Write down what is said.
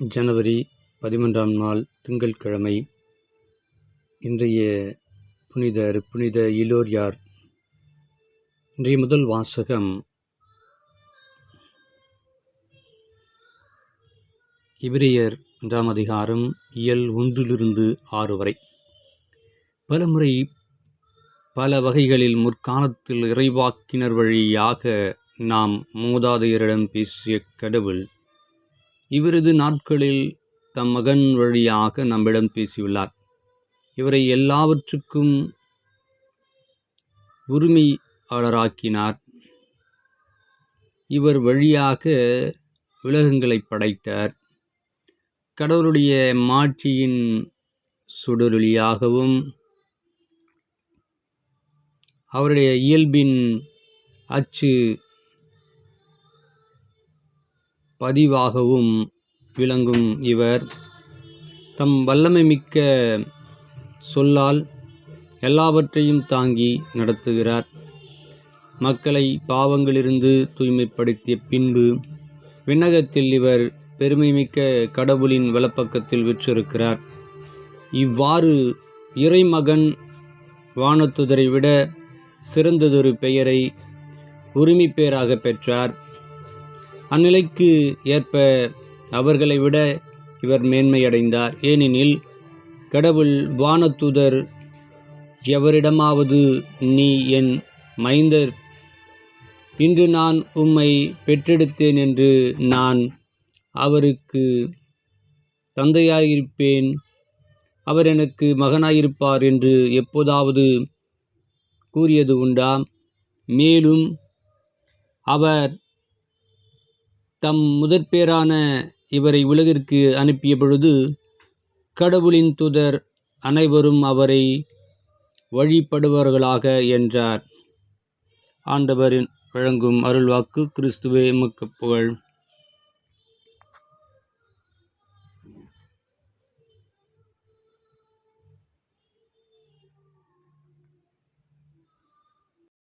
ஜனவரி 13ஆம் நாள் திங்கட்கிழமை. இன்றைய புனித இலோரியார். இன்றைய முதல் வாசகம் எபிரேயர் 1ஆம் அதிகாரம் இயல் 1-6 வரை. பலமுறை பல வகைகளில் முற்காலத்தில் இறைவாக்கினர் வழியாக நாம் மூதாதையரிடம் பேசிய கடவுள் இவரது நாட்களில் தம் மகன் வழியாக நம்மிடம் பேசியுள்ளார். இவரை எல்லாவற்றுக்கும் உரிமையாளராக்கினார். இவர் வழியாக உலகங்களை படைத்தார். கடவுளுடைய மாட்சியின் சுடரொளியாகவும் அவருடைய இயல்பின் அச்சு பதிவாகவும் விளங்கும் இவர் தம் வல்லமை மிக்க சொல்லால் எல்லாவற்றையும் தாங்கி நடத்துகிறார். மக்களை பாவங்களிலிருந்து தூய்மைப்படுத்திய பின்பு விண்ணகத்தில் இவர் பெருமைமிக்க கடவுளின் வலப்பக்கத்தில் வீற்றிருக்கிறார். இவ்வாறு இறைமகன் வானதுதரை விட சிறந்ததொரு பெயரை உரிமைப்பேறாக பெற்றார். அந்நிலைக்கு ஏற்ப அவர்களை விட இவர் மேன்மையடைந்தார். ஏனெனில் கடவுள் வானதூதர் எவரிடமாவது நீ என் மைந்தர், இன்று நான் உம்மை பெற்றெடுத்தேன் என்று நான் அவருக்கு தந்தையாயிருப்பேன், அவர் எனக்கு மகனாயிருப்பார் என்று எப்போதாவது கூறியது உண்டா? மேலும் அவர் தம் முதற்பேறான இவரை உலகிற்கு அனுப்பிய பொழுது கடவுளின் தூதர் அனைவரும் அவரை வழிபடுவார்களாக என்றார். ஆண்டவரின் வழங்கும் அருள்வாக்கு. கிறிஸ்துவே உமக்கு புகழ்.